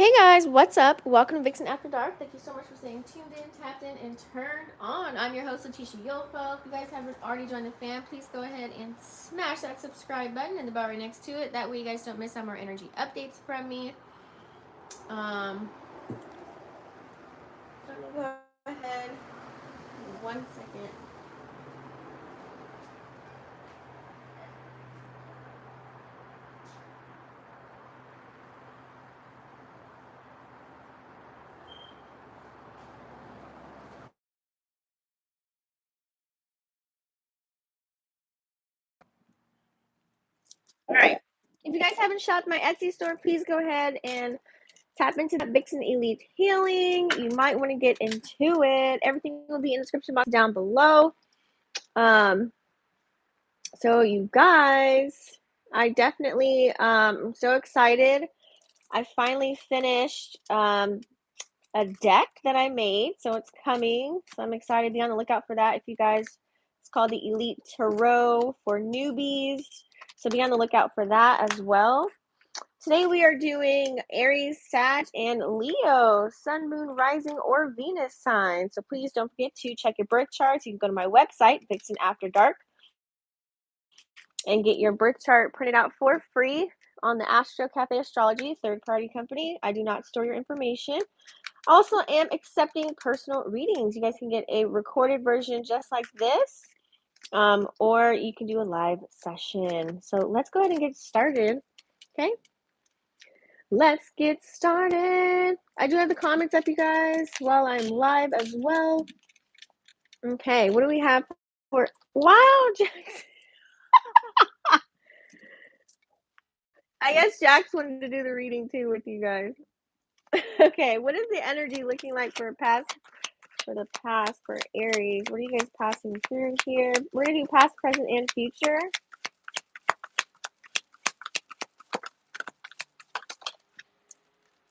Hey guys, what's up? Welcome to Vixen After Dark. Thank you so much for staying tuned in, tapped in, and turned on. I'm your host, Letitia Yofo. If you guys haven't already joined the fam, please go ahead and smash that subscribe button and the bell right next to it. That way you guys don't miss out more energy updates from me. Let me go ahead. 1 second. All right. If you guys haven't shopped my Etsy store, please go ahead and tap into the Vixen Elite Healing. You might want to get into it. Everything will be in the description box down below. So you guys, I definitely am so excited. I finally finished a deck that I made, so it's coming. So I'm excited. Be on the lookout for that. If you guys, it's called the Elite Tarot for newbies. So be on the lookout for that as well. Today we are doing Aries, Sag, and Leo, Sun, Moon, Rising, or Venus signs. So please don't forget to check your birth charts. You can go to my website, Vixen After Dark, and get your birth chart printed out for free on the Astro Cafe Astrology third-party company. I do not store your information. I also am accepting personal readings. You guys can get a recorded version just like this, or you can do a live session. So let's go ahead and get started. Okay, let's get started. I do have the comments up, you guys, while I'm live as well. Okay, what do we have for wow, Jax? I guess Jax wanted to do the reading too with you guys. Okay, what is the energy looking like for the past for Aries? What are you guys passing through here? We're gonna do past, present, and future.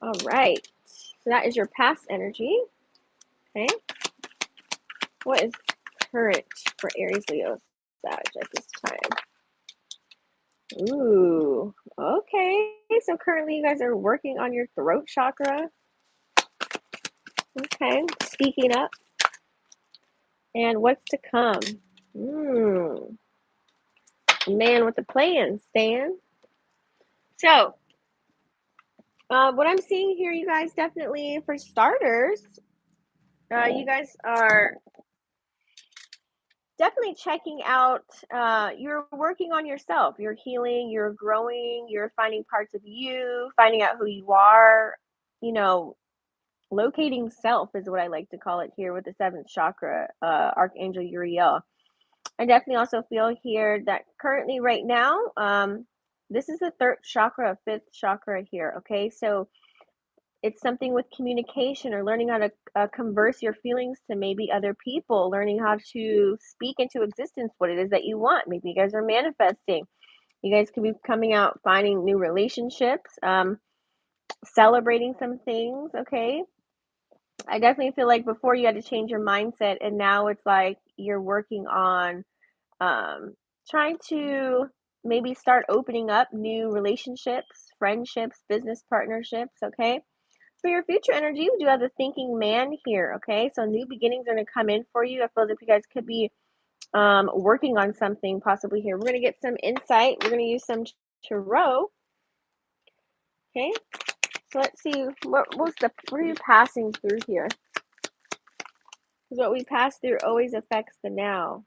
All right. So that is your past energy. Okay. What is current for Aries, Leo, Sag at this time? Ooh. Okay. So currently you guys are working on your throat chakra. Okay. Speaking up. And what's to come? Man with a plan, Stan. So, what I'm seeing here, you guys, definitely for starters, you guys are definitely checking out, you're working on yourself. You're healing, you're growing, you're finding parts of you, finding out who you are, you know, locating self is what I like to call it here with the seventh chakra, Archangel Uriel. I definitely also feel here that currently right now, this is the third chakra, fifth chakra here. Okay. So it's something with communication or learning how to converse your feelings to maybe other people, learning how to speak into existence what it is that you want. Maybe you guys are manifesting. You guys could be coming out, finding new relationships, celebrating some things. Okay. I definitely feel like before you had to change your mindset, and now it's like you're working on trying to maybe start opening up new relationships, friendships, business partnerships. Okay. For your future energy, we do have the thinking man here, okay? So new beginnings are going to come in for you. I feel as if you guys could be working on something possibly here. We're going to get some insight. We're going to use some tarot, okay? So let's see, what are you passing through here? Because what we pass through always affects the now.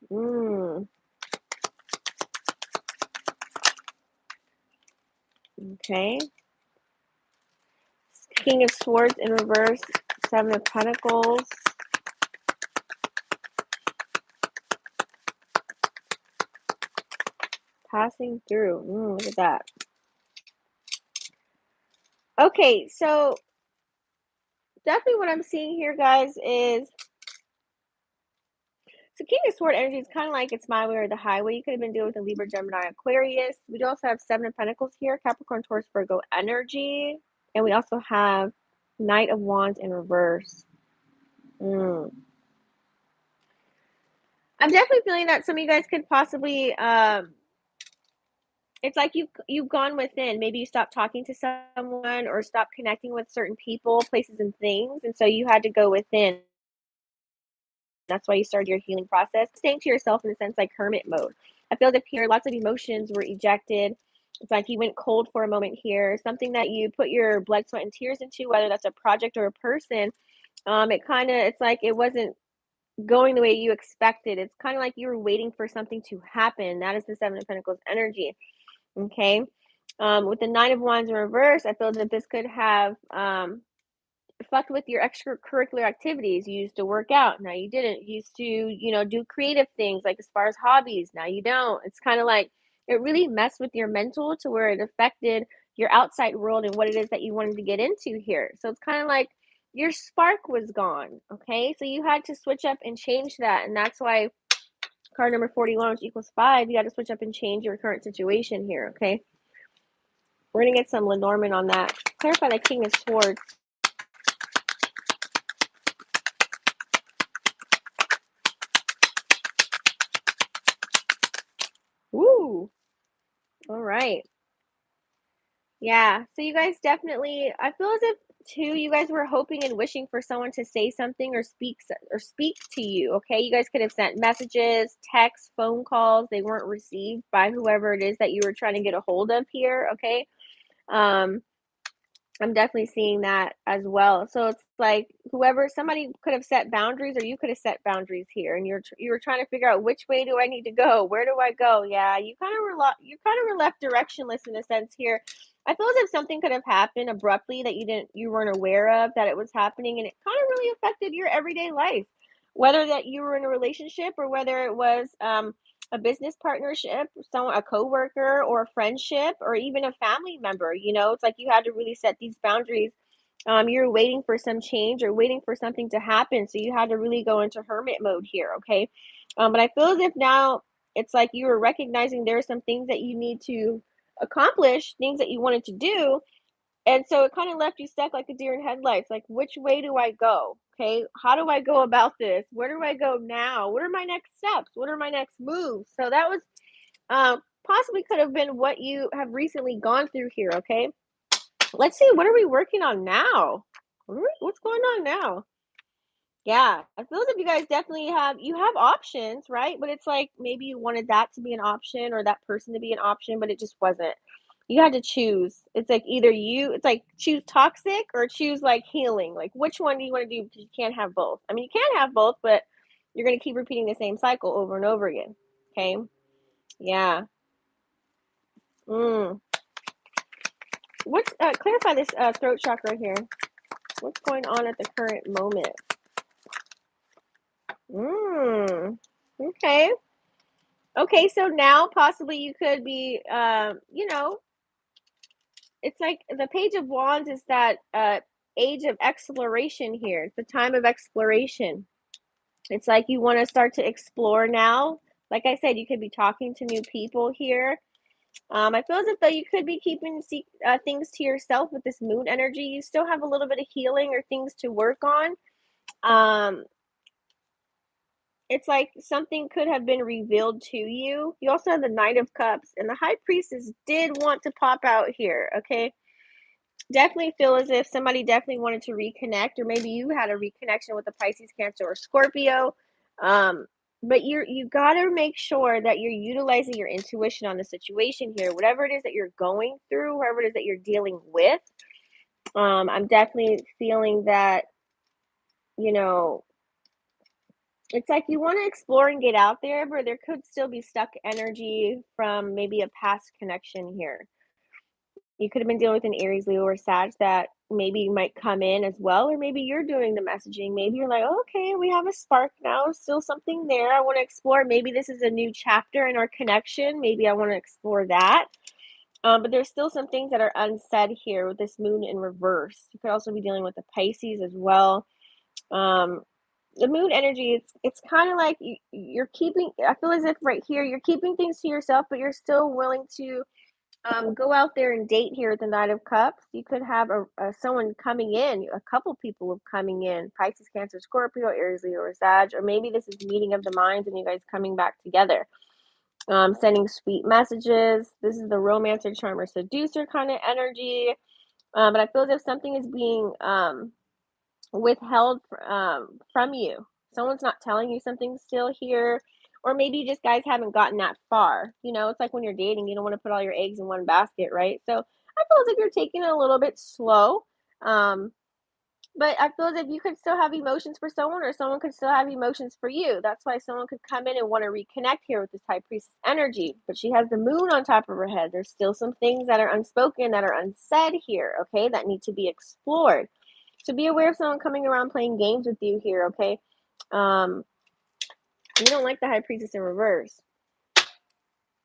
Okay. King of Swords in reverse, Seven of Pentacles. Passing through. Look at that. Okay, so definitely what I'm seeing here, guys, is so King of Sword energy is kind of like it's my way or the highway. You could have been dealing with a Libra, Gemini, Aquarius. We do also have Seven of Pentacles here, Capricorn, Taurus, Virgo energy. And we also have Knight of Wands in reverse. I'm definitely feeling that some of you guys could possibly It's like you've gone within. Maybe you stopped talking to someone or stopped connecting with certain people, places, and things, and so you had to go within. That's why you started your healing process, staying to yourself in a sense like hermit mode. I feel that here lots of emotions were ejected. It's like you went cold for a moment here, something that you put your blood, sweat, and tears into, whether that's a project or a person. It's like it wasn't going the way you expected. It's kind of like you were waiting for something to happen. That is the Seven of Pentacles energy. Okay. With the Nine of Wands in reverse, I feel that this could have fucked with your extracurricular activities. You used to work out, now you didn't. You used to, do creative things like as far as hobbies, now you don't. It's kind of like it really messed with your mental to where it affected your outside world and what it is that you wanted to get into here. So it's kind of like your spark was gone. Okay. So you had to switch up and change that. And that's why card number 41, which equals 5, you got to switch up and change your current situation here. Okay. We're going to get some Lenormand on that. Clarify the King of Swords. Woo! All right. Yeah. So you guys definitely, I feel as if too, you guys were hoping and wishing for someone to say something or speak to you. Okay. You guys could have sent messages, texts, phone calls. They weren't received by whoever it is that you were trying to get a hold of here. Okay. Um, I'm definitely seeing that as well. So it's like whoever somebody could have set boundaries, or you could have set boundaries here, and you were trying to figure out which way do I need to go, where do I go? Yeah, you kind of were left directionless in a sense here. I feel as if something could have happened abruptly that you weren't aware of that it was happening, and it kind of really affected your everyday life, whether that you were in a relationship or whether it was a business partnership, a coworker or a friendship or even a family member. It's like you had to really set these boundaries. You're waiting for some change or waiting for something to happen. So you had to really go into hermit mode here. Okay. But I feel as if now it's like you were recognizing there are some things that you need to accomplish, things that you wanted to do, and so it kind of left you stuck like a deer in headlights. Like, which way do I go? Okay. How do I go about this? Where do I go now? What are my next steps? What are my next moves? So that was possibly could have been what you have recently gone through here. Okay. Let's see. What are we working on now? What's going on now? Yeah, I feel as if you guys definitely have options, right? But it's like maybe you wanted that to be an option or that person to be an option, but it just wasn't. You had to choose. It's like it's like choose toxic or choose like healing. Like which one do you want to do? Because you can't have both. I mean, you can have both, but you're going to keep repeating the same cycle over and over again. Okay. Yeah. Mm. What's clarify this throat chakra here? What's going on at the current moment? Mm. Okay. Okay, so now possibly you could be, it's like the Page of Wands is that age of exploration here. It's the time of exploration. It's like you want to start to explore now. Like I said, you could be talking to new people here. I feel as if though you could be keeping things to yourself with this moon energy. You still have a little bit of healing or things to work on. Um, it's like something could have been revealed to you. You also have the Knight of Cups, and the High Priestess did want to pop out here, okay? Definitely feel as if somebody definitely wanted to reconnect, or maybe you had a reconnection with a Pisces, Cancer, or Scorpio. Um, but you gotta make sure that you're utilizing your intuition on the situation here. Whatever it is that you're going through, whatever it is that you're dealing with. I'm definitely feeling that, you know, it's like you wanna explore and get out there, but there could still be stuck energy from maybe a past connection here. You could have been dealing with an Aries, Leo, or Sag that maybe might come in as well, or maybe you're doing the messaging. Maybe you're like, "Oh, okay, we have a spark now, still something there. I wanna explore. Maybe this is a new chapter in our connection. Maybe I wanna explore that." But there's still some things that are unsaid here with this moon in reverse. You could also be dealing with the Pisces as well. Um, the moon energy, it's kind of like you're keeping, I feel as if right here you're keeping things to yourself, but you're still willing to go out there and date here at the Knight of Cups. You could have someone coming in, a couple people of coming in: Pisces, Cancer, Scorpio, Aries, Leo, or Sag, or maybe this is meeting of the minds and you guys coming back together. Sending sweet messages. This is the romancer, charmer, seducer kind of energy. But I feel as if something is being withheld from you. Someone's not telling you something still here, or maybe you just guys haven't gotten that far. You know, it's like when you're dating, you don't want to put all your eggs in one basket, right? So I feel as if you're taking it a little bit slow. Um, but I feel as if you could still have emotions for someone, or someone could still have emotions for you. That's why someone could come in and want to reconnect here with this high priestess energy. But she has the moon on top of her head. There's still some things that are unspoken, that are unsaid here, okay, that need to be explored. So be aware of someone coming around playing games with you here, okay? You don't like the high priestess in reverse.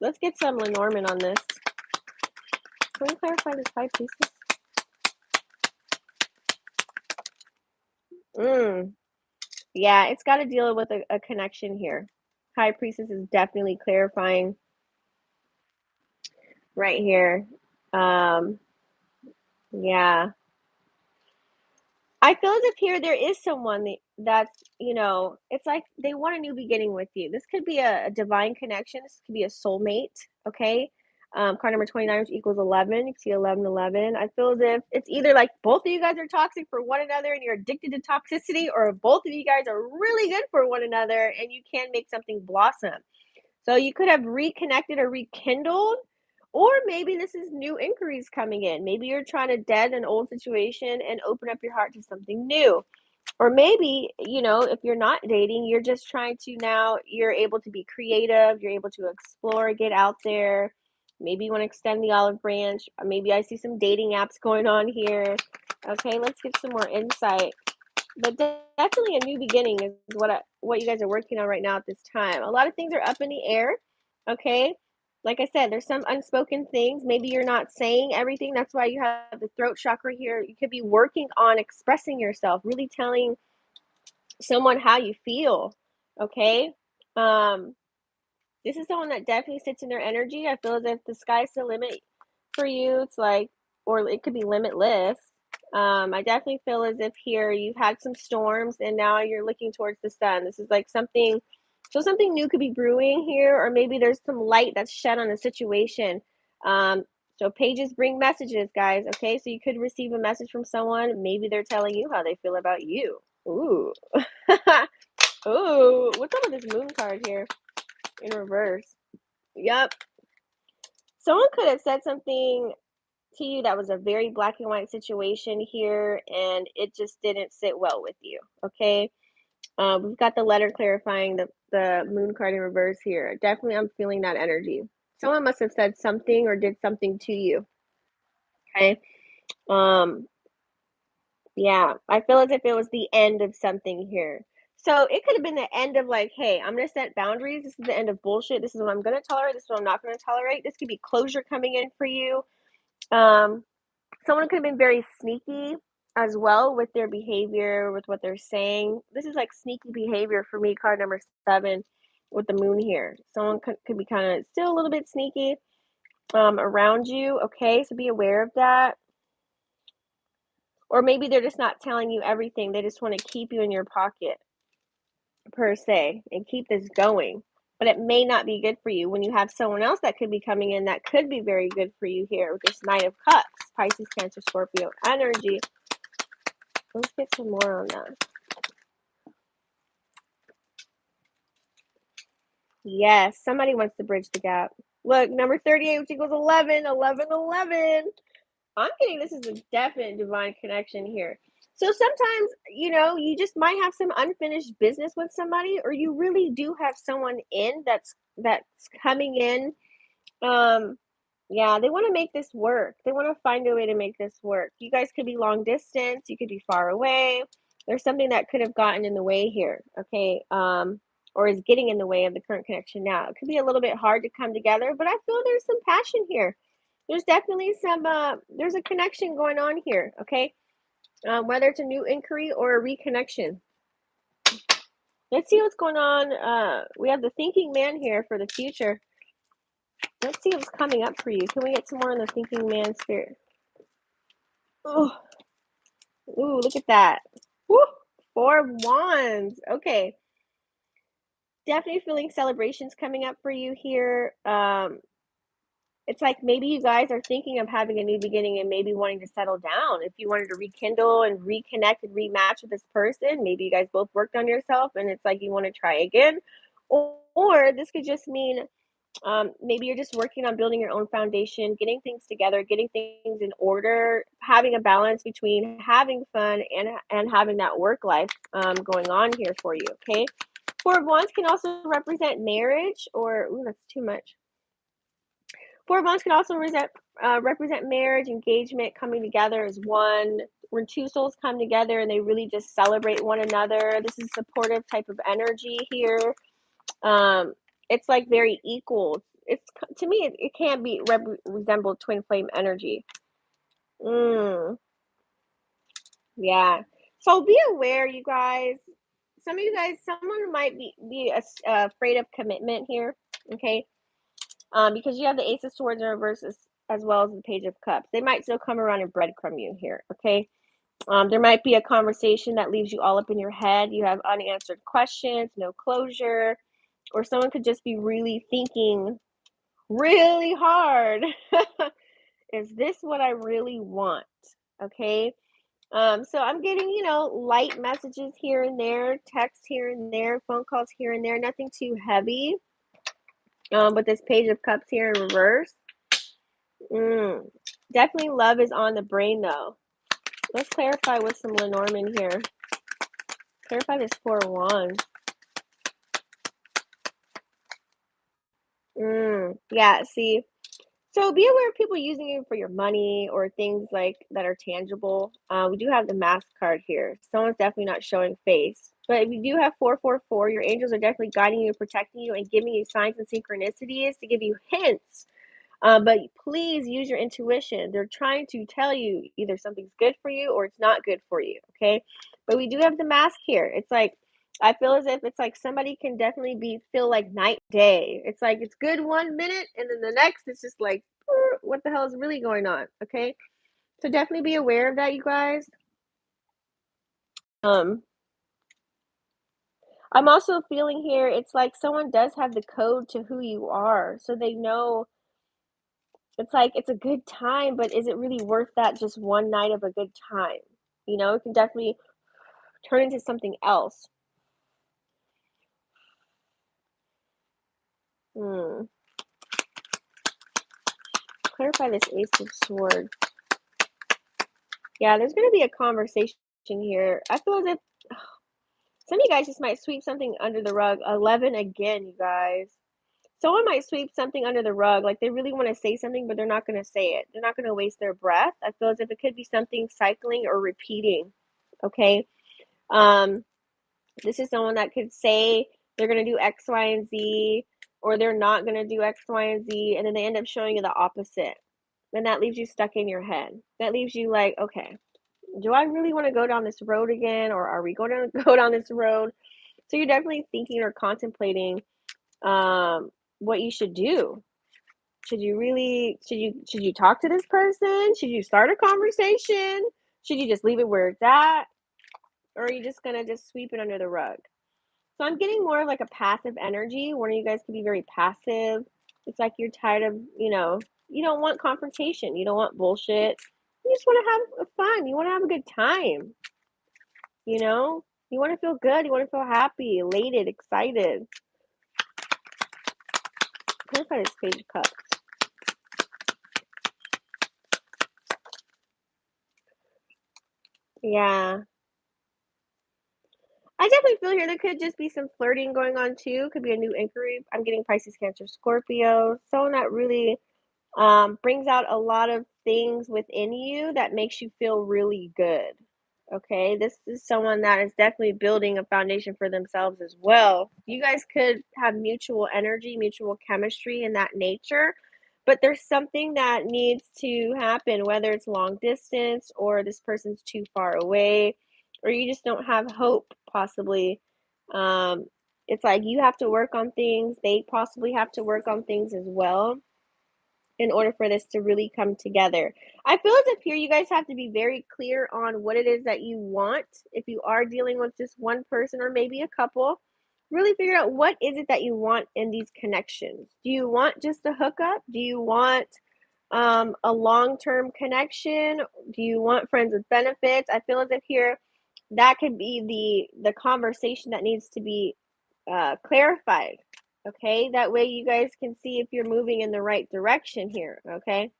Let's get some Lenormand on this. Can we clarify this high priestess? Yeah, it's got to deal with a connection here. High priestess is definitely clarifying right here. Yeah. I feel as if here there is someone that's, it's like they want a new beginning with you. This could be a divine connection. This could be a soulmate, okay? Card number 29, which equals 11. You can see 11, 11. I feel as if it's either like both of you guys are toxic for one another and you're addicted to toxicity, or both of you guys are really good for one another and you can make something blossom. So you could have reconnected or rekindled, or maybe this is new inquiries coming in. Maybe you're trying to dead an old situation and open up your heart to something new. Or maybe, if you're not dating, you're just trying to now, you're able to be creative, you're able to explore, get out there. Maybe you want to extend the olive branch. Maybe I see some dating apps going on here. Okay, let's get some more insight. But definitely a new beginning is what you guys are working on right now at this time. A lot of things are up in the air, okay? Like I said, there's some unspoken things. Maybe you're not saying everything. That's why you have the throat chakra here. You could be working on expressing yourself, really telling someone how you feel, okay? Um, this is someone that definitely sits in their energy. I feel as if the sky's the limit for you. It's like, or it could be limitless. I definitely feel as if here you've had some storms and now you're looking towards the sun. This is like something, so something new could be brewing here, or maybe there's some light that's shed on a situation. So pages bring messages, guys. Okay, so you could receive a message from someone. Maybe they're telling you how they feel about you. Ooh, ooh. What's up with this moon card here in reverse? Yep. Someone could have said something to you that was a very black and white situation here, and it just didn't sit well with you. Okay. We've got the letter clarifying the moon card in reverse here. Definitely, I'm feeling that energy. Someone must have said something or did something to you. Okay. Um, yeah, I feel as if it was the end of something here. So it could have been the end of like, hey, I'm gonna set boundaries. This is the end of bullshit. This is what I'm gonna tolerate. This is what I'm not gonna tolerate. This could be closure coming in for you. Um, Someone could have been very sneaky as well with their behavior, with what they're saying. This is like sneaky behavior for me, card number 7 with the moon here. Someone could be kind of still a little bit sneaky around you. Okay, so be aware of that. Or maybe they're just not telling you everything. They just want to keep you in your pocket, per se, and keep this going. But it may not be good for you when you have someone else that could be coming in that could be very good for you here with this Knight of Cups, Pisces, Cancer, Scorpio energy. Let's get some more on that. Yes, somebody wants to bridge the gap. Look, number 38, which equals 11, 11, 11. I'm getting this is a definite divine connection here. So sometimes, you just might have some unfinished business with somebody, or you really do have someone in that's coming in. Um, yeah, they want to make this work. They want to find a way to make this work. You guys could be long distance, you could be far away. There's something that could have gotten in the way here, okay? Or is getting in the way of the current connection now. It could be a little bit hard to come together, but I feel there's some passion here. There's definitely there's a connection going on here, okay? Whether it's a new inquiry or a reconnection. Let's see what's going on. We have the thinking man here for the future. Let's see what's coming up for you. Can we get some more on the thinking man spirit? Oh, ooh, look at that. Woo! 4 of Wands. Okay. definitely feeling celebrations coming up for you here. It's like maybe you guys are thinking of having a new beginning and maybe wanting to settle down. If you wanted to rekindle and reconnect and rematch with this person, maybe you guys both worked on yourself and it's like you want to try again. Or this could just mean maybe you're just working on building your own foundation, getting things together, getting things in order, having a balance between having fun and having that work life going on here for you. Okay. Four of Wands can also represent marriage, or ooh, that's too much. Four of Wands can also represent marriage, engagement, coming together as one. When two souls come together and they really just celebrate one another. This is supportive type of energy here. Um, it's like very equal. It's to me, it can be resemble twin flame energy. Mm, yeah. So be aware, you guys. Some of you guys, someone might be afraid of commitment here. Okay, because you have the Ace of Swords in reverse as well as the Page of Cups. They might still come around and breadcrumb you here. Okay, there might be a conversation that leaves you all up in your head. You have unanswered questions, no closure, or someone could just be really thinking really hard. Is this what I really want? Okay. So I'm getting, light messages here and there, text here and there, phone calls here and there, nothing too heavy. But this Page of Cups here in reverse. Definitely love is on the brain though. Let's clarify with some Lenormand here. Clarify this Four of Wands. Yeah, see. So be aware of people using you for your money or things like that are tangible. We do have the Mask card here. Someone's definitely not showing face. But if you do have 444, your angels are definitely guiding you, protecting you, and giving you signs and synchronicities to give you hints, but please use your intuition. They're trying to tell you either something's good for you or it's not good for you. Okay. But we do have the Mask here. It's like, I feel as if it's like somebody can definitely feel like night day. It's like it's good 1 minute and then the next it's just like, what the hell is really going on? Okay. So definitely be aware of that, you guys. Um, I'm also feeling here, it's like someone does have the code to who you are. So they know. It's like it's a good time, but is it really worth that just one night of a good time? It can definitely turn into something else. Hmm. Clarify this Ace of Swords. Yeah, there's gonna be a conversation here. I feel as if some of you guys just might sweep something under the rug. 11 again, you guys. Someone might sweep something under the rug, like they really want to say something, but they're not going to say it. They're not going to waste their breath. I feel as if it could be something cycling or repeating. Okay. Um, This is someone that could say they're going to do X, Y, and Z, or they're not going to do X, Y, and Z, and then they end up showing you the opposite. And that leaves you stuck in your head. That leaves you like, okay, do I really want to go down this road again, or are we going to go down this road? So you're definitely thinking or contemplating what you should do. Should you talk to this person? Should you start a conversation? Should you just leave it where it's at? Or are you just gonna just sweep it under the rug? So I'm getting more of like a passive energy. One of you guys could be very passive. It's like you're tired of, you don't want confrontation. You don't want bullshit. You just want to have fun. You want to have a good time. You know, you want to feel good. You want to feel happy, elated, excited. Clarify this Page of Cups. Yeah. I definitely feel here there could just be some flirting going on too. Could be a new inquiry. I'm getting Pisces, Cancer, Scorpio. Someone that really brings out a lot of things within you that makes you feel really good. Okay, this is someone that is definitely building a foundation for themselves as well. You guys could have mutual energy, mutual chemistry in that nature, but there's something that needs to happen, whether it's long distance or this person's too far away, or you just don't have hope, possibly. Um, it's like you have to work on things, they possibly have to work on things as well in order for this to really come together. I feel as if here you guys have to be very clear on what it is that you want if you are dealing with just one person or maybe a couple. really figure out what is it that you want in these connections. Do you want just a hookup? Do you want a long-term connection? Do you want friends with benefits? I feel as if here that could be the conversation that needs to be clarified. Okay, that way you guys can see if you're moving in the right direction here. Okay.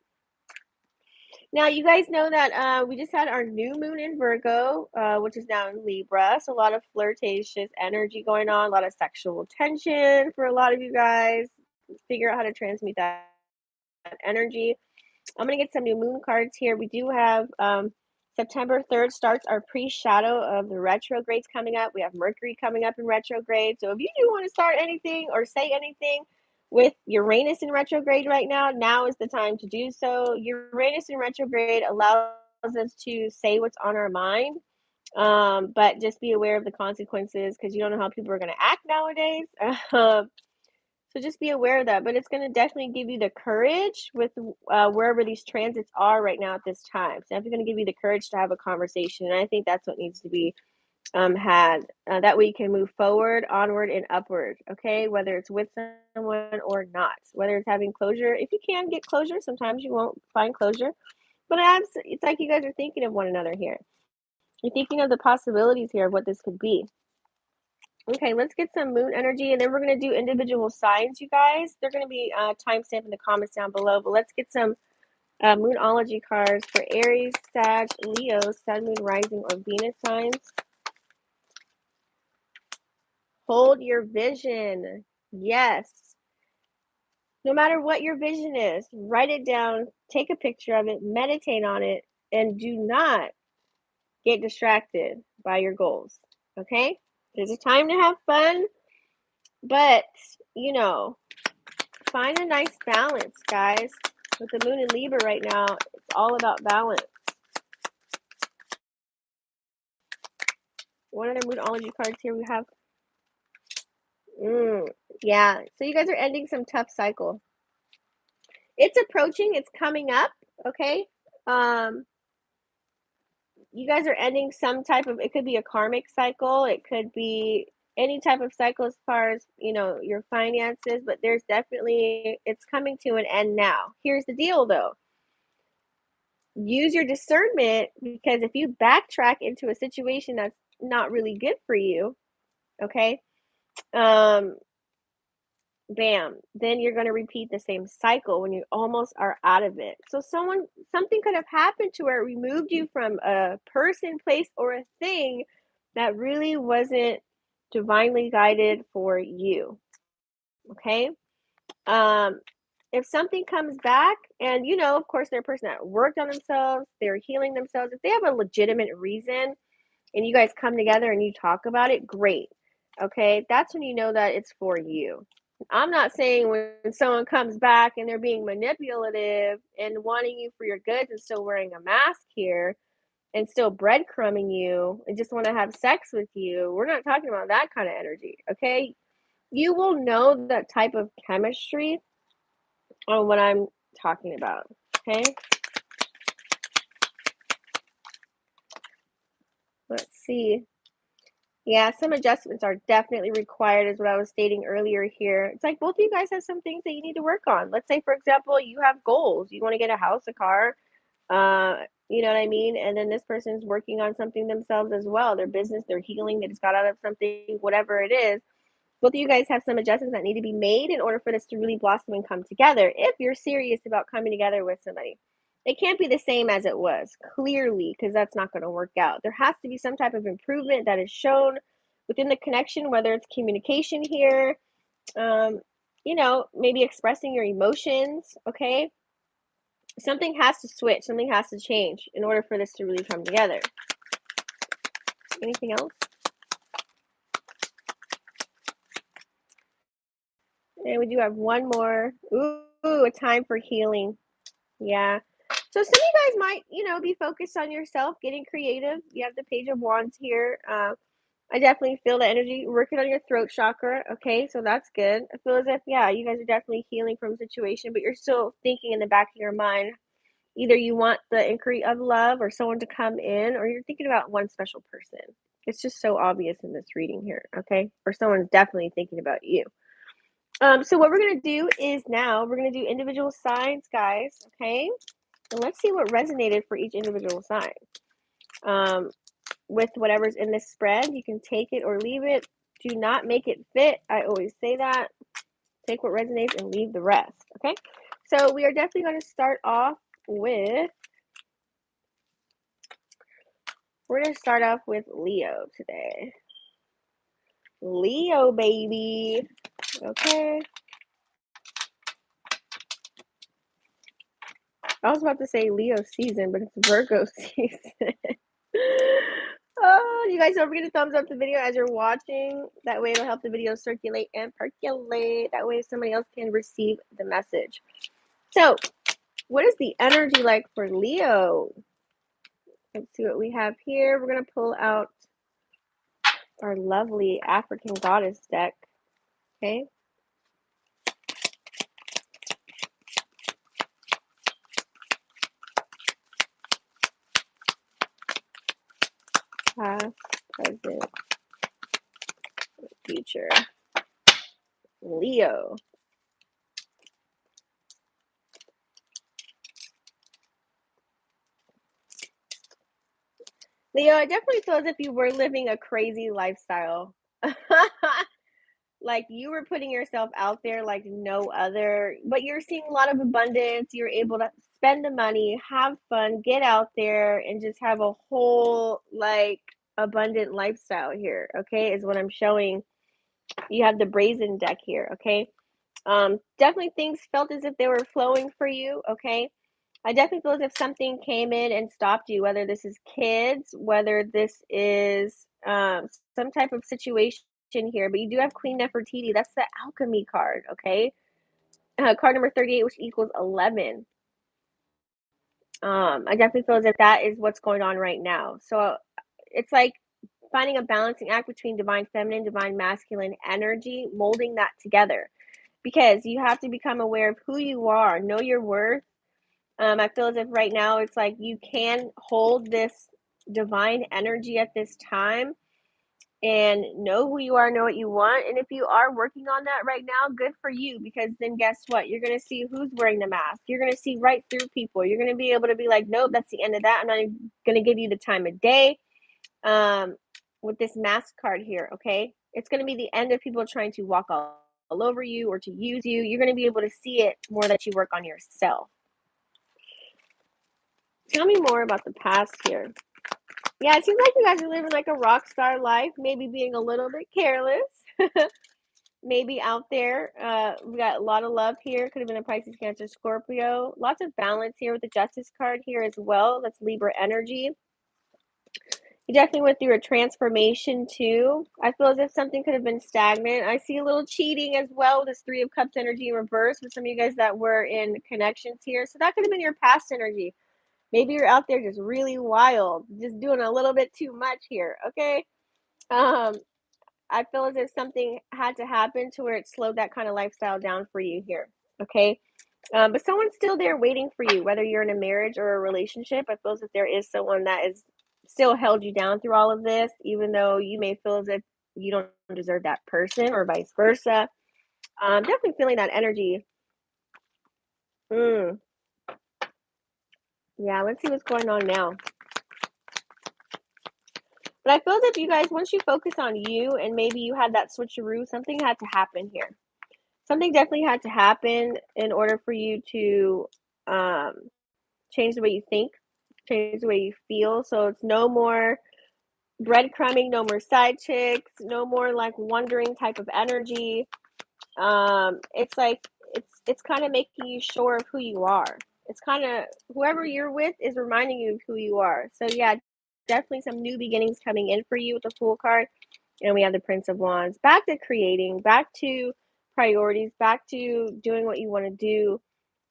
Now, you guys know that we just had our new moon in Virgo, which is now in Libra. So, a lot of flirtatious energy going on, a lot of sexual tension for a lot of you guys. Figure out how to transmute that energy. I'm going to get some new moon cards here. We do have September 3rd starts our pre-shadow of the retrogrades coming up. We have Mercury coming up in retrograde. So if you do want to start anything or say anything with Uranus in retrograde right now, now is the time to do so. Uranus in retrograde allows us to say what's on our mind, but just be aware of the consequences because you don't know how people are going to act nowadays. So just be aware of that, but it's going to definitely give you the courage with wherever these transits are right now at this time. So it's going to give you the courage to have a conversation, and I think that's what needs to be had. That way you can move forward, onward, and upward. Okay, whether it's with someone or not, whether it's having closure. If you can get closure, sometimes you won't find closure, but it's like you guys are thinking of one another here. You're thinking of the possibilities here of what this could be. Okay, let's get some moon energy, and then we're going to do individual signs, you guys. They're going to be timestamped in the comments down below, but let's get some moonology cards for Aries, Sag, Leo, Sun, Moon, Rising, or Venus signs. Hold your vision. Yes. No matter what your vision is, write it down, take a picture of it, meditate on it, and do not get distracted by your goals. Okay? There's a time to have fun, but, you know, find a nice balance, guys. With the moon in Libra right now, it's all about balance. What other moonology cards here we have? Yeah, so you guys are ending some tough cycle. It's approaching, it's coming up, okay? You guys are ending some type of, it could be a karmic cycle, it could be any type of cycle as far as, you know, your finances, but there's definitely, it's coming to an end now. Here's the deal though. Use your discernment, because if you backtrack into a situation that's not really good for you, okay, bam, then you're going to repeat the same cycle when you almost are out of it. So something could have happened to where it removed you from a person, place, or a thing that really wasn't divinely guided for you. Okay. If something comes back and, you know, of course, they're a person that worked on themselves, they're healing themselves, if they have a legitimate reason and you guys come together and you talk about it, great. Okay. That's when you know that it's for you. I'm not saying when someone comes back and they're being manipulative and wanting you for your goods and still wearing a mask here and still breadcrumbing you and just want to have sex with you. We're not talking about that kind of energy. Okay. You will know that type of chemistry on what I'm talking about. Okay. Let's see. Yeah, some adjustments are definitely required, is what I was stating earlier here. It's like both of you guys have some things that you need to work on. Let's say, for example, you have goals. You want to get a house, a car, you know what I mean? And then this person's working on something themselves as well. Their business, their healing, they just got out of something, whatever it is. Both of you guys have some adjustments that need to be made in order for this to really blossom and come together if you're serious about coming together with somebody. It can't be the same as it was, clearly, because that's not going to work out. There has to be some type of improvement that is shown within the connection, whether it's communication here, um, you know, maybe expressing your emotions, okay? Something has to switch, something has to change in order for this to really come together. Anything else? And we do have one more. Ooh, a time for healing. Yeah. So some of you guys might, you know, be focused on yourself, getting creative. You have the Page of Wands here. I definitely feel the energy working on your throat chakra. Okay, so that's good. I feel as if, yeah, you guys are definitely healing from a situation, but you're still thinking in the back of your mind. Either you want the inquiry of love or someone to come in, or you're thinking about one special person. It's just so obvious in this reading here, okay? Or someone's definitely thinking about you. So what we're gonna do is now we're gonna do individual signs, guys, okay? And let's see what resonated for each individual sign. With whatever's in this spread, you can take it or leave it. Do not make it fit. I always say that. Take what resonates and leave the rest, okay? So we are definitely going to start off with, we're going to start off with Leo today. Leo, baby. Okay. I was about to say Leo season, but it's Virgo season. Oh, you guys don't forget to thumbs up the video as you're watching. That way it'll help the video circulate and percolate. That way somebody else can receive the message. So, what is the energy like for Leo? Let's see what we have here. We're going to pull out our lovely African goddess deck. Okay. Past, present, future. Leo. Leo, I definitely feel as if you were living a crazy lifestyle. Like you were putting yourself out there like no other, but you're seeing a lot of abundance. You're able to spend the money, have fun, get out there, and just have a whole like abundant lifestyle here. Okay, is what I'm showing. You have the brazen deck here. Okay, definitely things felt as if they were flowing for you. Okay, I definitely feel as if something came in and stopped you, whether this is kids, whether this is some type of situation here. But you do have Queen Nefertiti. That's the alchemy card, okay? Card number 38, which equals 11. I definitely feel as if that is what's going on right now. So it's like finding a balancing act between divine feminine, divine masculine energy, molding that together. Because you have to become aware of who you are, know your worth. I feel as if right now it's like you can hold this divine energy at this time and know who you are, know what you want. And if you are working on that right now, good for you, because then guess what? You're going to see who's wearing the mask. You're going to see right through people. You're going to be able to be like, nope, that's the end of that. I'm not even going to give you the time of day. With this mask card here, okay? It's going to be the end of people trying to walk all over you or to use you. You're going to be able to see it more that you work on yourself. Tell me more about the past here. Yeah, it seems like you guys are living like a rock star life, maybe being a little bit careless. Maybe out there. We got a lot of love here. Could have been a Pisces, Cancer, Scorpio. Lots of balance here with the Justice card here as well. That's Libra energy. You definitely went through a transformation too. I feel as if something could have been stagnant. I see a little cheating as well. This Three of Cups energy in reverse with some of you guys that were in connections here. So that could have been your past energy. Maybe you're out there just really wild, just doing a little bit too much here, okay? I feel as if something had to happen to where it slowed that kind of lifestyle down for you here, okay? But someone's still there waiting for you, whether you're in a marriage or a relationship. I feel as if there is someone that is still held you down through all of this, even though you may feel as if you don't deserve that person or vice versa. Definitely feeling that energy. Yeah, let's see what's going on now. But I feel as if you guys, once you focus on you and maybe you had that switcheroo, something had to happen here. Something definitely had to happen in order for you to change the way you think, change the way you feel. So it's no more breadcrumbing, no more side chicks, no more like wondering type of energy. It's like it's kind of making you sure of who you are. It's kind of whoever you're with is reminding you of who you are. So yeah, definitely some new beginnings coming in for you with the Fool card. And we have the Prince of Wands. Back to creating, back to priorities, back to doing what you want to do.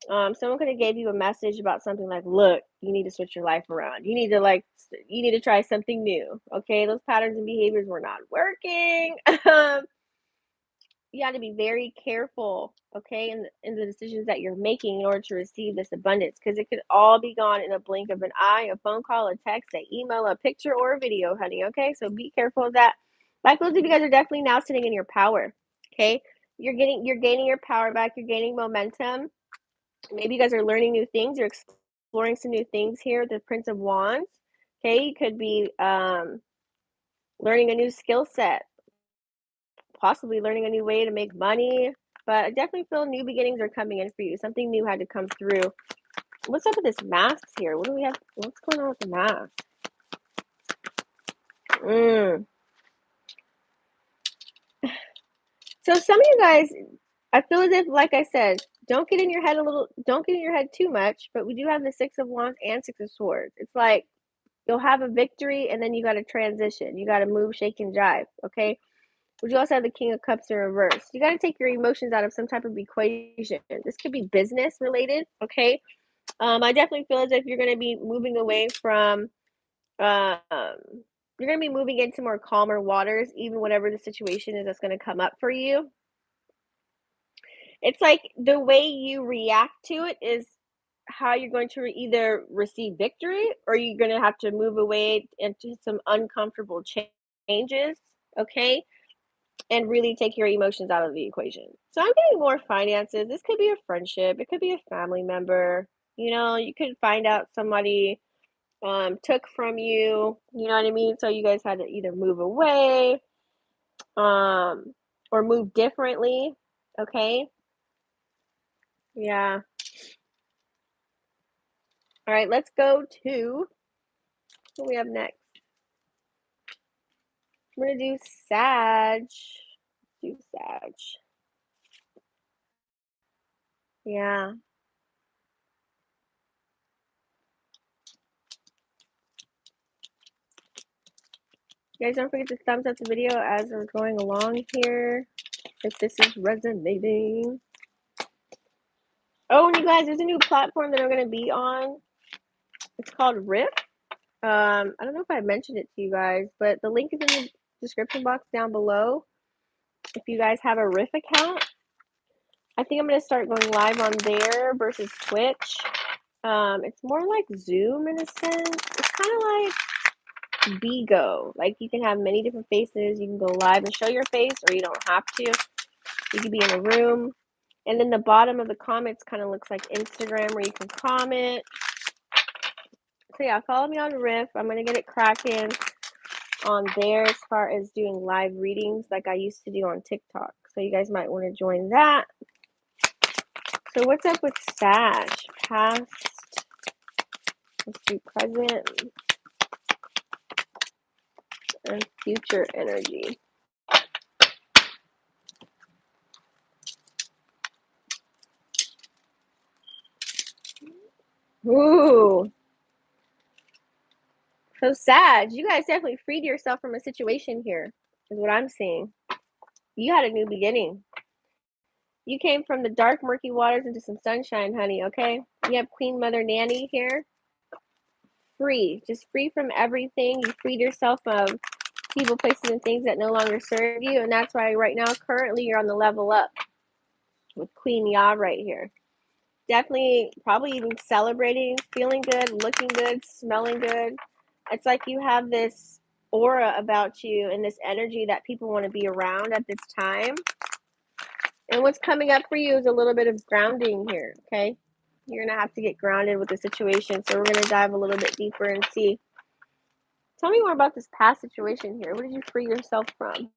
Someone could have gave you a message about something like, look, you need to switch your life around. You need to try something new. Okay, those patterns and behaviors were not working. you got to be very careful, okay, in the decisions that you're making in order to receive this abundance, because it could all be gone in a blink of an eye, a phone call, a text, an email, a picture, or a video, honey. Okay, so be careful of that. Like those of you guys are definitely now sitting in your power. Okay, you're gaining your power back. You're gaining momentum. Maybe you guys are learning new things. You're exploring some new things here. The Prince of Wands. Okay, you could be learning a new skill set, possibly learning a new way to make money. But I definitely feel new beginnings are coming in for you. Something new had to come through. What's up with this masks here? What do we have? What's going on with the mask? So some of you guys, I feel as if, like I said, don't get in your head don't get in your head too much, but we do have the Six of Wands and Six of Swords. It's like you'll have a victory and then you got to transition. You got to move, shake, and jive, okay? But you also have the King of Cups in reverse. You got to take your emotions out of some type of equation. This could be business related, okay? I definitely feel as if you're going to be moving away from, you're going to be moving into more calmer waters, even whatever the situation is that's going to come up for you. It's like the way you react to it is how you're going to either receive victory or you're going to have to move away into some uncomfortable changes, okay? And really take your emotions out of the equation. So I'm getting more finances. This could be a friendship, it could be a family member. You know, you could find out somebody took from you, you know what I mean? So you guys had to either move away or move differently, okay? Yeah. All right, let's go to what we have next. We're gonna do Sag. Do Sag. Yeah. You guys don't forget to thumbs up the video as we're going along here, if this is resonating. Oh, and you guys, there's a new platform that I'm gonna be on. It's called Riff. I don't know if I mentioned it to you guys, but the link is in the description box down below. If you guys have a Riff account, I think I'm gonna start going live on there versus Twitch. It's more like Zoom in a sense. It's kind of like Bigo. Like you can have many different faces. You can go live and show your face, or you don't have to. You could be in a room. And then the bottom of the comments kind of looks like Instagram where you can comment. So yeah, follow me on Riff. I'm going to get it cracking on there as far as doing live readings like I used to do on TikTok. So you guys might want to join that. So what's up with Sag? Past, let's do present, and future energy. Ooh. So Sag, you guys definitely freed yourself from a situation here, is what I'm seeing. You had a new beginning. You came from the dark, murky waters into some sunshine, honey, okay? You have Queen Mother Nanny here. Free. Just free from everything. You freed yourself of people, places, and things that no longer serve you. And that's why right now, currently, you're on the level up with Queen Ya right here. Definitely, probably even celebrating, feeling good, looking good, smelling good. It's like you have this aura about you and this energy that people want to be around at this time. And what's coming up for you is a little bit of grounding here, okay? You're going to have to get grounded with the situation. So we're going to dive a little bit deeper and see. Tell me more about this past situation here. What did you free yourself from?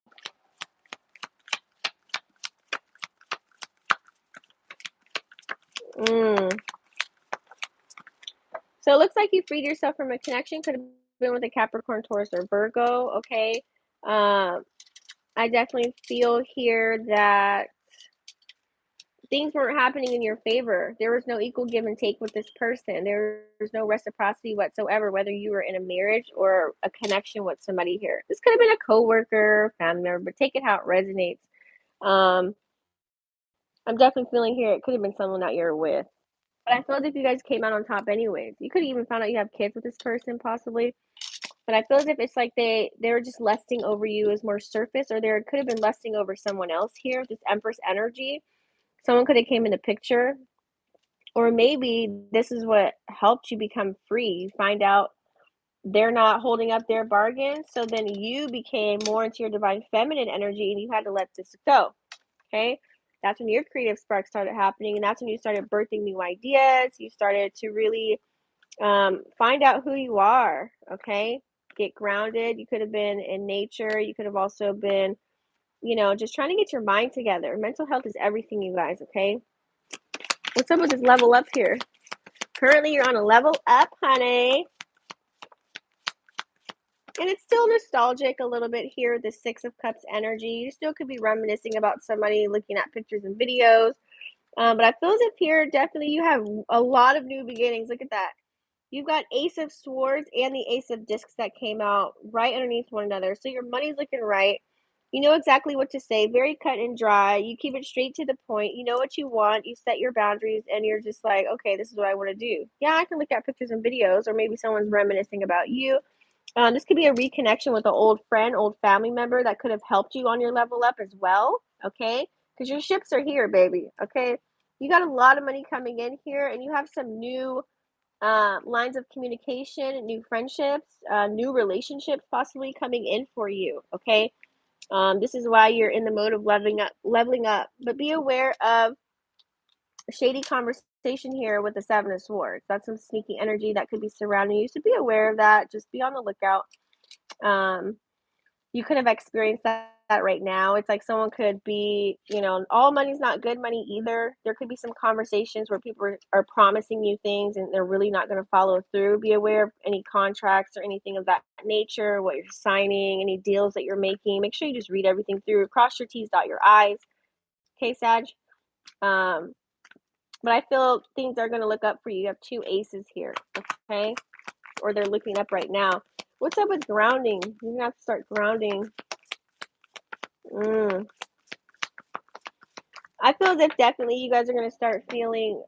So it looks like you freed yourself from a connection. Could have been with a Capricorn, Taurus, or Virgo, okay? I definitely feel here that things weren't happening in your favor. There was no equal give and take with this person. There was no reciprocity whatsoever, whether you were in a marriage or a connection with somebody here. This could have been a coworker, family member, but take it how it resonates. I'm definitely feeling here it could have been someone that you're with. But I feel as if you guys came out on top anyways. You could have even found out you have kids with this person, possibly. But I feel as if it's like they were just lusting over you as more surface, or there could have been lusting over someone else here, this Empress energy. Someone could have came in the picture, or maybe this is what helped you become free. You find out they're not holding up their bargain, so then you became more into your divine feminine energy and you had to let this go. Okay, that's when your creative spark started happening, and that's when you started birthing new ideas. You started to really find out who you are. Okay, get grounded. You could have been in nature. You could have also been, just trying to get your mind together. Mental health is everything, you guys. Okay, what's up with this level up here? Currently, you're on a level up, honey. And it's still nostalgic a little bit here, the Six of Cups energy. You still could be reminiscing about somebody, looking at pictures and videos. But I feel as if here, definitely, you have a lot of new beginnings. Look at that. You've got Ace of Swords and the Ace of Discs that came out right underneath one another. So your money's looking right. You know exactly what to say. Very cut and dry. You keep it straight to the point. You know what you want. You set your boundaries, and you're just like, okay, this is what I want to do. Yeah, I can look at pictures and videos, or maybe someone's reminiscing about you. This could be a reconnection with an old friend, old family member that could have helped you on your level up as well. Okay, because your ships are here, baby. Okay, you got a lot of money coming in here, and you have some new lines of communication, new friendships, new relationships possibly coming in for you. Okay, this is why you're in the mode of leveling up. But be aware of a shady conversation here with the Seven of Swords. That's some sneaky energy that could be surrounding you. So be aware of that. Just be on the lookout. Um, you could have experienced that right now. It's like someone could be, all money's not good money either. There could be some conversations where people are promising you things and they're really not going to follow through. Be aware of any contracts or anything of that nature, what you're signing, any deals that you're making. Make sure you just read everything through. Cross your T's, dot your I's. Okay, Sag? Um, but I feel things are going to look up for you. You have two aces here, okay? Or they're looking up right now. What's up with grounding? You're going to have to start grounding. I feel as if definitely you guys are going to start feeling,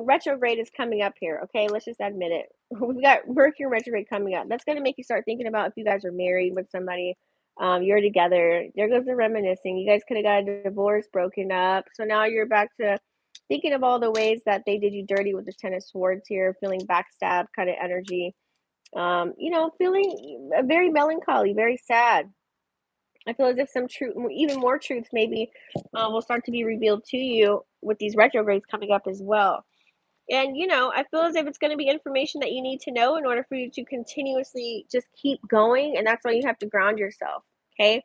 retrograde is coming up here, okay? Let's just admit it. We've got Mercury retrograde coming up. That's going to make you start thinking about if you guys are married with somebody, you're together. There goes the reminiscing. You guys could have got a divorce, broken up. So now you're back to thinking of all the ways that they did you dirty with the Ten of Swords here, feeling backstab kind of energy. Feeling very melancholy, very sad. I feel as if some truth, even more truths, maybe will start to be revealed to you with these retrogrades coming up as well. And, I feel as if it's going to be information that you need to know in order for you to continuously just keep going. And that's why you have to ground yourself. Okay.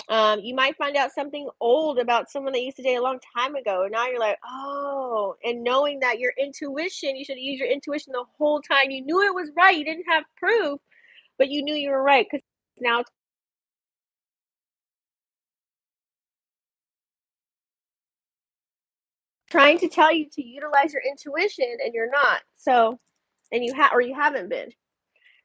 You might find out something old about someone that used to date a long time ago. And now you're like, oh, and knowing that your intuition, you should have used your intuition the whole time. You knew it was right. You didn't have proof, but you knew you were right because now it's trying to tell you to utilize your intuition and you're not. So, and you haven't been.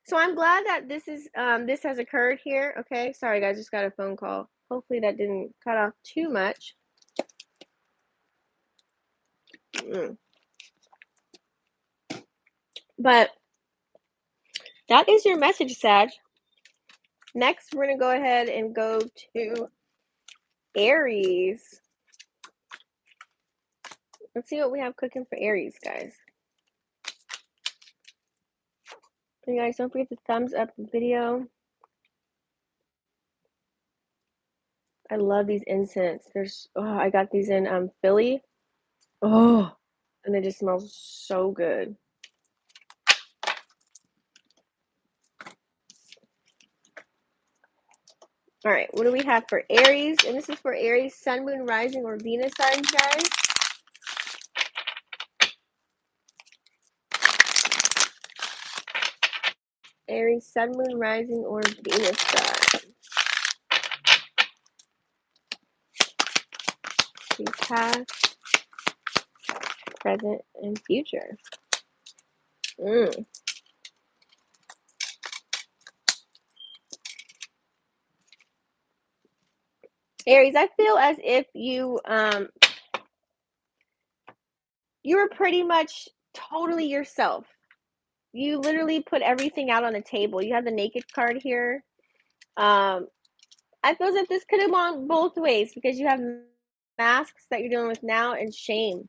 So I'm glad that this has occurred here. Okay, sorry guys, just got a phone call. Hopefully that didn't cut off too much. But that is your message, Sag. Next, we're gonna go ahead and go to Aries. Let's see what we have cooking for Aries, guys. You guys, don't forget to thumbs up the video. I love these incense. I got these in Philly. Oh, and it just smells so good. All right, what do we have for Aries? And this is for Aries, Sun, Moon, Rising, or Venus signs, guys. Aries, Sun, Moon, Rising, or Venus signs. Past, present, and future. Aries, I feel as if you were pretty much totally yourself. you literally put everything out on the table. You have the naked card here. Um, I feel as if this could have gone both ways because you have masks that you're dealing with now and shame.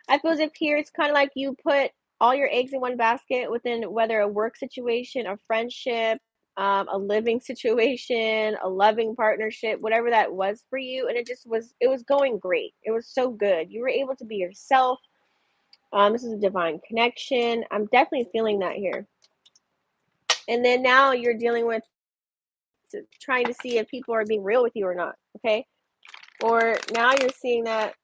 I feel as if here it's kind of like you put all your eggs in one basket within whether a work situation, a friendship, a living situation, a loving partnership, whatever that was for you. And it was going great. It was so good. You were able to be yourself. This is a divine connection. I'm definitely feeling that here. And then now you're dealing with trying to see if people are being real with you or not. Okay. Or now you're seeing that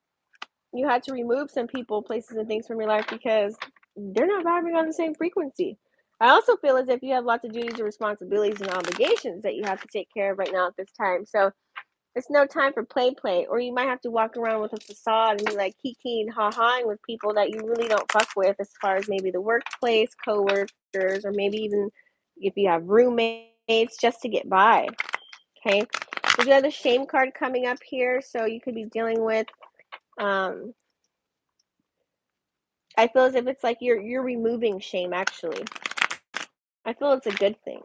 you had to remove some people, places, and things from your life because they're not vibing on the same frequency. I also feel as if you have lots of duties and responsibilities and obligations that you have to take care of right now at this time. So it's no time for play, or you might have to walk around with a facade and be like kikiing, ha-haing with people that you really don't fuck with, as far as maybe the workplace, coworkers, or maybe even if you have roommates, just to get by. Okay, we have the shame card coming up here, so you could be dealing with. I feel as if it's like you're removing shame. Actually, I feel it's a good thing.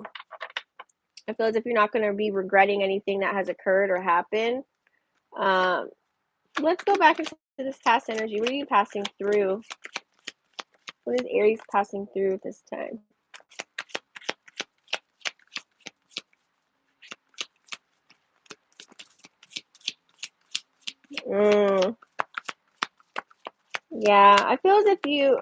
I feel as if you're not going to be regretting anything that has occurred or happened. Um, let's go back into this past energy. What are you passing through? What is Aries passing through at this time? Mm, yeah, I feel as if you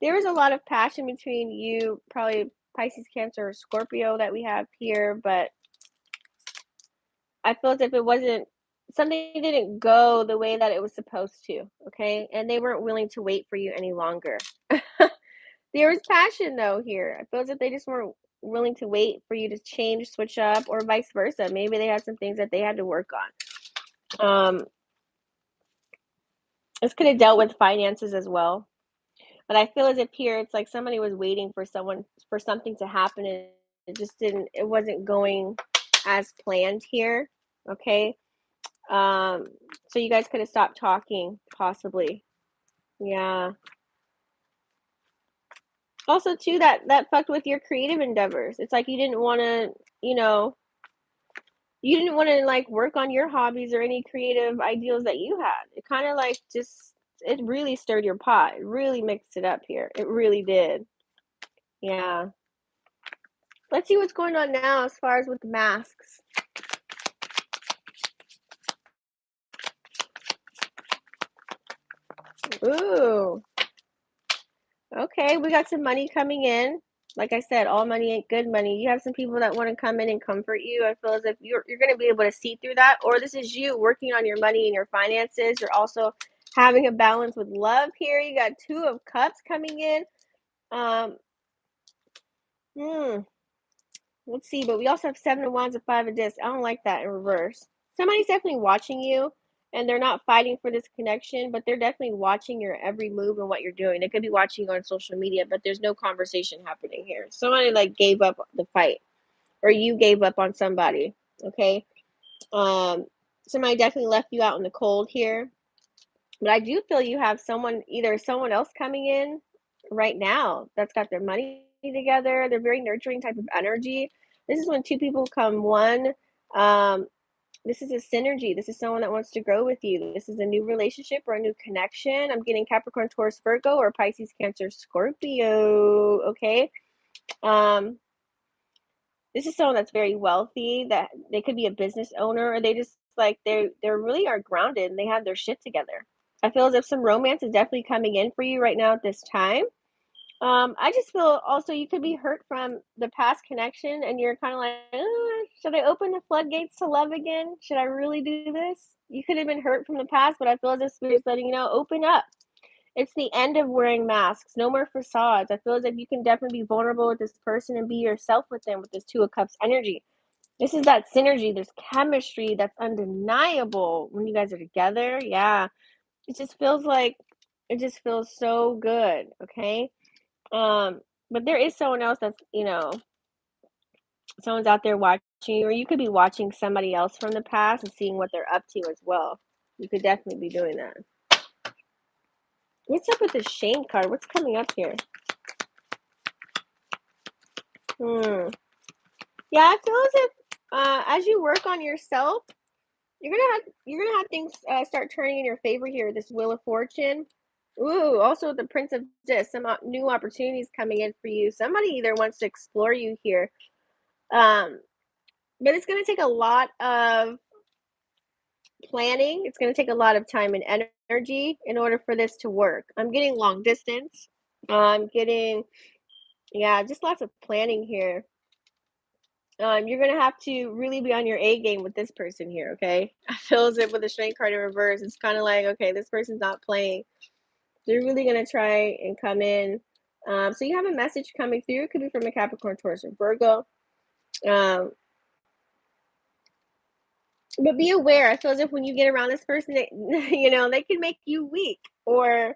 there is a lot of passion between you, probably Pisces, Cancer, or Scorpio that we have here, but I feel as if it wasn't something didn't go the way that it was supposed to, okay? And they weren't willing to wait for you any longer. There was passion though here. I feel as if they just weren't willing to wait for you to change, switch up, or vice versa. Maybe they had some things that they had to work on. This could have dealt with finances as well. But I feel as if here it's like somebody was waiting for something to happen and it wasn't going as planned here. Okay. So you guys could have stopped talking, possibly. Yeah. Also, too, that fucked with your creative endeavors. It's like you didn't want to, you know, you didn't want to like work on your hobbies or any creative ideals that you had. It kind of like just it really stirred your pot. It really mixed it up here. It really did. Yeah. Let's see what's going on now as far as with the masks. Ooh. Okay, we got some money coming in. Like I said, all money ain't good money. You have some people that want to come in and comfort you. I feel as if you're going to be able to see through that, or this is you working on your money and your finances. You're also having a balance with love here. You got 2 of Cups coming in. Um, hmm, let's see, but we also have 7 of Wands and 5 of Discs. I don't like that in reverse. Somebody's definitely watching you, and they're not fighting for this connection, but they're definitely watching your every move and what you're doing. They could be watching you on social media, but there's no conversation happening here. Somebody like gave up the fight, or you gave up on somebody. Okay. Um, somebody definitely left you out in the cold here. But I do feel you have someone else coming in right now that's got their money together. They're very nurturing type of energy. This is when 2 people come one. Um, this is a synergy. This is someone that wants to grow with you. This is a new relationship or a new connection. I'm getting Capricorn, Taurus, Virgo, or Pisces, Cancer, Scorpio. Okay. Um, this is someone that's very wealthy, that they could be a business owner, or they just like they're really are grounded and they have their shit together. I feel as if some romance is definitely coming in for you right now at this time. I just feel also you could be hurt from the past connection and you're kind of like, should I open the floodgates to love again? Should I really do this? You could have been hurt from the past, but I feel as if spirit's letting you know, open up. It's the end of wearing masks. No more facades. I feel as if you can definitely be vulnerable with this person and be yourself with them with this 2 of Cups energy. This is that synergy. There's chemistry that's undeniable when you guys are together. Yeah. It just feels like it just feels so good. Okay. But there is someone else that's, someone's out there watching you, or you could be watching somebody else from the past and seeing what they're up to as well. You could definitely be doing that. What's up with this shame card? What's coming up here? Hmm. Yeah, I feel as if as you work on yourself, you're gonna have things start turning in your favor here. This Wheel of Fortune. Ooh, also the Prince of Discs. Some new opportunities coming in for you. Somebody either wants to explore you here, um, but it's gonna take a lot of planning. It's gonna take a lot of time and energy in order for this to work. I'm getting long distance. I'm getting, yeah, just lots of planning here. You're gonna have to really be on your A game with this person here, okay? I feel as if with the strength card in reverse, it's kind of like, okay, this person's not playing. They're really gonna try and come in. So you have a message coming through. It could be from a Capricorn, Taurus, or Virgo. Um, but be aware. I feel as if when you get around this person, they, they can make you weak, or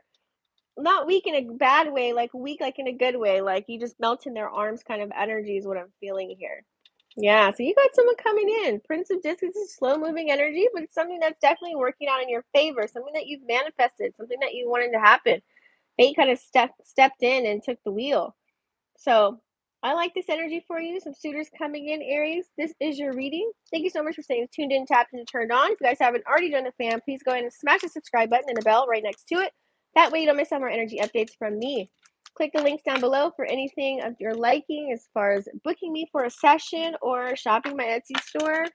not weak in a bad way, like weak, like in a good way. Like you just melt in their arms, kind of energy is what I'm feeling here. Yeah, so you got someone coming in. Prince of Discs is slow moving energy, but it's something that's definitely working out in your favor, something that you've manifested, something that you wanted to happen. Fate kind of stepped in and took the wheel. So I like this energy for you. Some suitors coming in, Aries. This is your reading. Thank you so much for staying tuned in, tapped, and turned on. If you guys haven't already joined the fam, please go ahead and smash the subscribe button and the bell right next to it. That way you don't miss out more energy updates from me. Click the links down below for anything of your liking as far as booking me for a session or shopping my Etsy store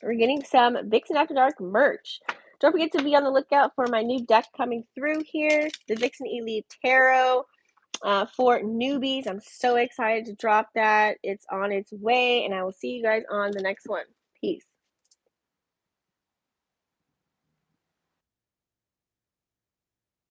or getting some Vixen After Dark merch. Don't forget to be on the lookout for my new deck coming through here, the Vixen Elite Tarot for newbies. I'm so excited to drop that. It's on its way, and I will see you guys on the next one. Peace.